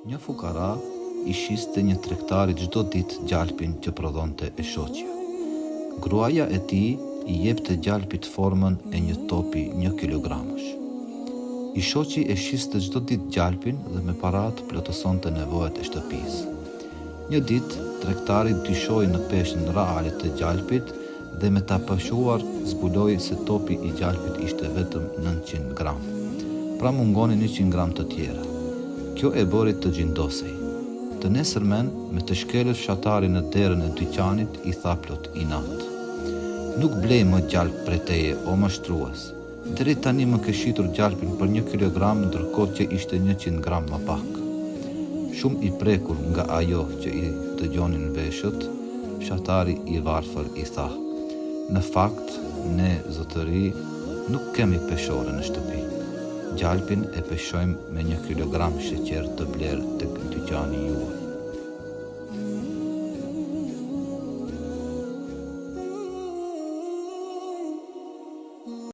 Një fukara I shiste një tregtari çdo ditë gjalpin që prodhonte e shoqja. Gruaja e tij I jepte gjalpit formën e një topi 1 kilogramësh. I shoqi e shiste çdo ditë gjalpin dhe me paratë plotësonte nevojat e shtëpisë. Një ditë, tregtari dyshoi në peshën reale të gjalpit dhe me ta pëshuar zbuloi se topi I gjalpit ishte vetëm 900 gram. Pra mungonin 100 gram të tjera. Kjo e bëri të gjindosej. Të nesërmen, me të shkelur fshatari në derën e dyqanit, I tha plot inat: "Nuk blej më gjalp prej teje, o mashtrues. Deri tani më ke shitur gjalpin për 1 kilogram, ndërkohë që ishte 100 gram më pak." Shumë I prekur nga ajo që I dëgjonin veshët, fshatari I varfër I tha: "Në fakt, ne zotëri nuk kemi peshore në shtëpi. Gjalpin e peshojmë me 1 kilogram sheqer të blerë tek dyqani juaj."